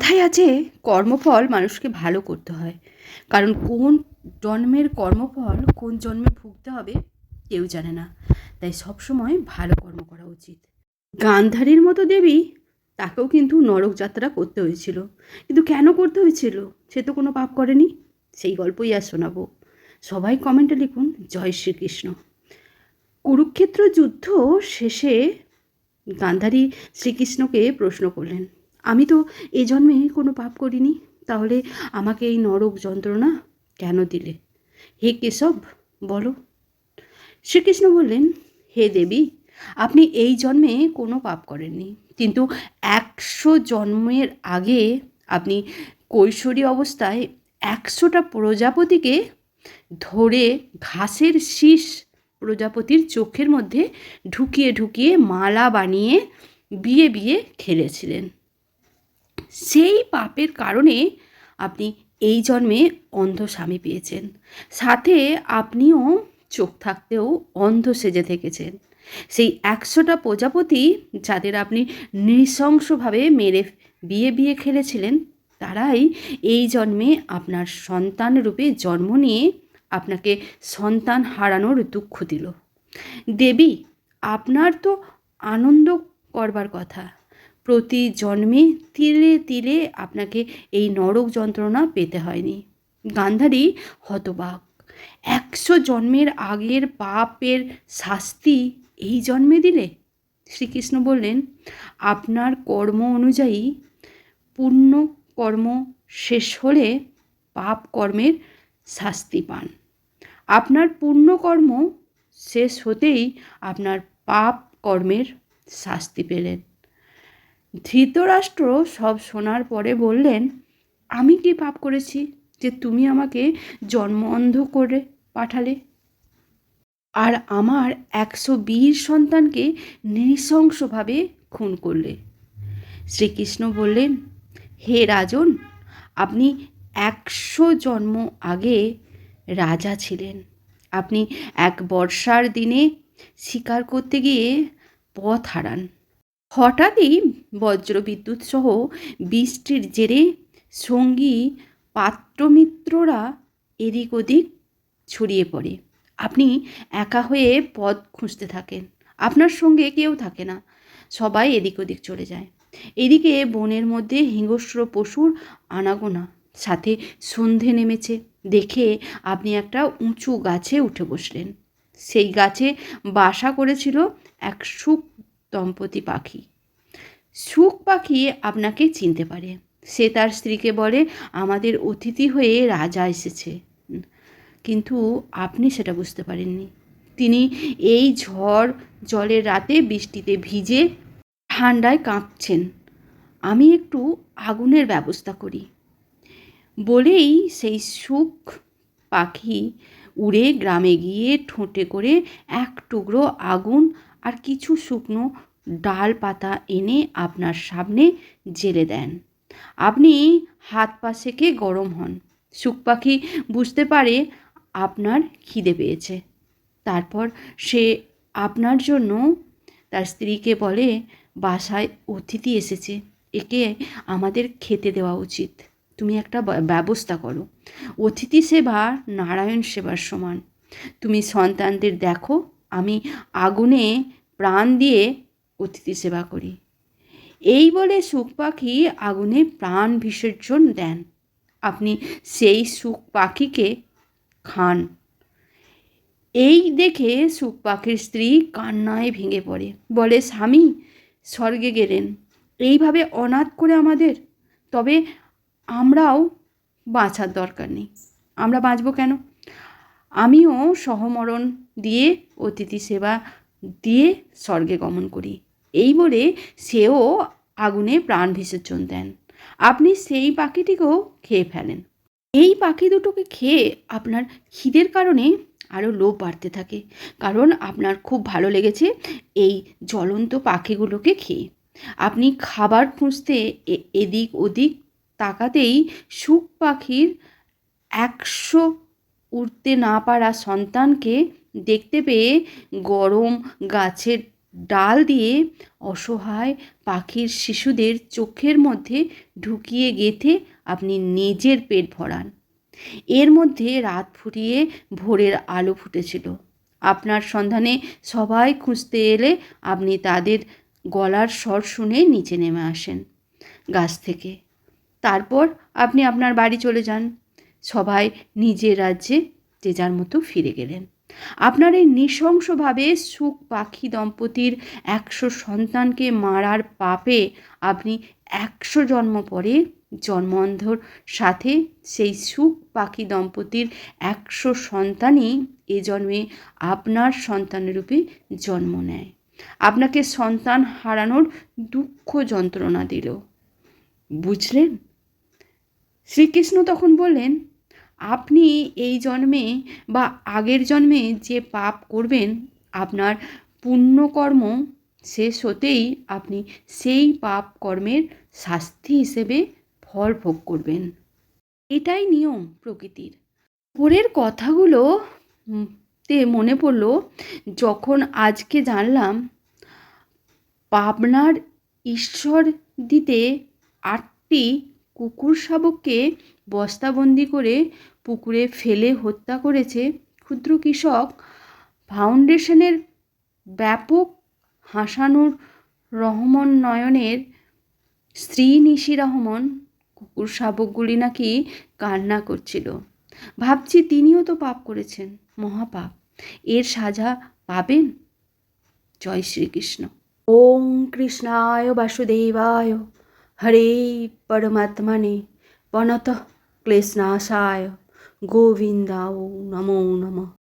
কথায় আছে কর্মফল মানুষকে ভালো করতে হয়, কারণ কোন জন্মের কর্মফল কোন জন্মে ভুগতে হবে কেউ জানে না। তাই সবসময় ভালো কর্ম করা উচিত। গান্ধারীর মতো দেবী, তাকেও কিন্তু নরক যাত্রা করতে হয়েছিল, কিন্তু কেন করতে হয়েছিল? সে তো কোনো পাপ করেনি। সেই গল্পই আর শোনাবো। সবাই কমেন্টে লিখুন জয় শ্রীকৃষ্ণ। কুরুক্ষেত্র যুদ্ধ শেষে গান্ধারী শ্রীকৃষ্ণকে প্রশ্ন করলেন, আমি তো এ জন্মে কোনো পাপ করিনি, তাহলে আমাকে এই নরক যন্ত্রণা কেন দিলে? হে কেশব, বলো। শ্রীকৃষ্ণ বললেন, হে দেবী, আপনি এই জন্মে কোনো পাপ করেননি, কিন্তু 100 জন্মের আগে আপনি কৈশোরী অবস্থায় 100টা প্রজাপতিকে ধরে ঘাসের শীষ প্রজাপতির চোখের মধ্যে ঢুকিয়ে ঢুকিয়ে মালা বানিয়ে বিয়ে বিয়ে খেলেছিলেন। সেই পাপের কারণে আপনি এই জন্মে অন্ধ স্বামী পেয়েছেন, সাথে আপনিও চোখ থাকতেও অন্ধ সেজে থেকেছেন। সেই 100টা প্রজাপতি যাদের আপনি নৃশংসভাবে মেরে বিয়ে বিয়ে খেলেছিলেন, তারাই এই জন্মে আপনার সন্তান রূপে জন্ম নিয়ে আপনাকে সন্তান হারানোর দুঃখ দিল। দেবী, আপনার তো আনন্দ করবার কথা, প্রতি জন্মে তিলে তিলে আপনাকে এই নরক যন্ত্রণা পেতে হয়নি। গান্ধারী হতবাক, 100 জন্মের আগের পাপের শাস্তি এই জন্মে দিলে? শ্রীকৃষ্ণ বললেন, আপনার কর্ম অনুযায়ী পুণ্য কর্ম শেষ হলে পাপ কর্মের শাস্তি পান। আপনার পুণ্যকর্ম শেষ হতেই আপনার পাপ কর্মের শাস্তি পেলেন। ধৃতরাষ্ট্র সব শোনার পরে বললেন, আমি কি পাপ করেছি যে তুমি আমাকে জন্ম অন্ধ করে পাঠালে, আর আমার 120 সন্তানকে নৃশংসভাবে খুন করলে? শ্রীকৃষ্ণ বললেন, হে রাজন, আপনি 100 জন্ম আগে রাজা ছিলেন। আপনি এক বর্ষার দিনে শিকার করতে গিয়ে পথ হারান। হঠাৎই বজ্রবিদ্যুৎ সহ বৃষ্টির জেরে সঙ্গী পাত্রমিত্ররা এদিক ওদিক ছড়িয়ে পড়ে। আপনি একা হয়ে পথ খুঁজতে থাকেন, আপনার সঙ্গে কেউ থাকে না, সবাই এদিক ওদিক চলে যায়। এদিকে বনের মধ্যে হিংস্র পশুর আনাগোনা, সাথে সন্ধে নেমেছে দেখে আপনি একটা উঁচু গাছে উঠে বসলেন। সেই গাছে বাসা করেছিল এক সুখ দম্পতি পাখি। সুখ পাখি আপনাকে চিনতে পারে। সে তার স্ত্রীকে বলে, আমাদের অতিথি হয়ে রাজা এসেছে। কিন্তু আপনি সেটা বুঝতে পারেননি। তিনি এই ঝড় জলের রাতে বৃষ্টিতে ভিজে ঠান্ডায় কাঁপছেন। আমি একটু আগুনের ব্যবস্থা করি বলেই সেই সুখ পাখি উড়ে গ্রামে গিয়ে ঠোঁটে করে এক টুকরো আগুন আর কিছু শুকনো ডাল পাতা এনে আপনার সামনে জেলে দেন। আপনি হাত পা সেঁকে গরম হন। সুখ পাখি বুঝতে পারে আপনার খিদে পেয়েছে। তারপর সে আপনার জন্য তার স্ত্রীকে বলে, বাসায় অতিথি এসেছে, একে আমাদের খেতে দেওয়া উচিত, তুমি একটা ব্যবস্থা করো। অতিথি সেবা নারায়ণ সেবার সমান। তুমি সন্তানদের দেখো, আমি আগুনে প্রাণ দিয়ে অতিথি সেবা করি। এই বলে সুখ পাখি আগুনে প্রাণ বিসর্জন দেন। আপনি সেই সুখ পাখিকে খান। এই দেখে সুখ পাখির স্ত্রী কান্নায় ভেঙে পড়ে, বলে, স্বামী স্বর্গে গেলেন, এইভাবে অনাথ করে আমাদের? তবে আমরাও বাঁচার দরকার নেই, আমরা বাঁচব কেন? আমিও সহমরণ দিয়ে অতিথি সেবা দিয়ে স্বর্গে গমন করি। এই বলে সেও আগুনে প্রাণ বিসর্জন দেন। আপনি সেই পাখিটিকেও খেয়ে ফেলেন। এই পাখি দুটোকে খেয়ে আপনার খিদের কারণে আরও লোভ বাড়তে থাকে, কারণ আপনার খুব ভালো লেগেছে এই জ্বলন্ত পাখিগুলোকে খেয়ে। আপনি খাবার খুঁজতে এদিক ওদিক তাকাতেই সুখ পাখির 100 উড়তে না পারা সন্তানকে দেখতে পেয়ে গরম গাছের ডাল দিয়ে অসহায় পাখির শিশুদের চোখের মধ্যে ঢুকিয়ে গেঁথে আপনি নিজের পেট ভরান। এর মধ্যে রাত ফুরিয়ে ভোরের আলো ফুটেছিল। আপনার সন্ধানে সবাই খুঁজতে এলে আপনি তাদের গলার স্বর শুনে নিচে নেমে আসেন গাছ থেকে। তারপর আপনি আপনার বাড়ি চলে যান। সবাই নিজের রাজ্যে যে যার মতো ফিরে গেলেন। আপনার এই নৃশংসভাবে সুখ পাখি দম্পতির 100 সন্তানকে মারার পাপে আপনি 100 জন্ম পরে জন্মন্ধর সাথে সেই সুখ পাখি দম্পতির 100 সন্তানই এ জন্মে আপনার সন্তানরূপে জন্ম নেয়, আপনাকে সন্তান হারানোর দুঃখ যন্ত্রণা দিল। বুঝলেন? শ্রীকৃষ্ণ তখন বললেন, আপনি এই জন্মে বা আগের জন্মে যে পাপ করবেন, আপনার পুণ্যকর্ম শেষ হতেই আপনি সেই পাপ কর্মের শাস্তি হিসেবে ফল ভোগ করবেন। এটাই নিয়ম প্রকৃতির। পরের কথাগুলো তে মনে পড়ল, যখন আজকে জানলাম পাবনার ঈশ্বর দিতে 8টি কুকুর শাবককে বস্তাবন্দি করে পুকুরে ফেলে হত্যা করেছে ক্ষুদ্র কৃষক ফাউন্ডেশনের ব্যাপক হাসানুর রহমান নয়নের স্ত্রী নিশি রহমান। কুকুর শাবকগুলি নাকি কান্না করছিল। ভাবছি তিনিও তো পাপ করেছেন, মহাপাপ। এর সাজা পাবেন। জয় শ্রীকৃষ্ণ। ওম কৃষ্ণায় বাসুদেবায় হরে পরমাত্মনে প্রণতঃ ক্লেশনাশায় গোবিন্দায় নমো নমঃ।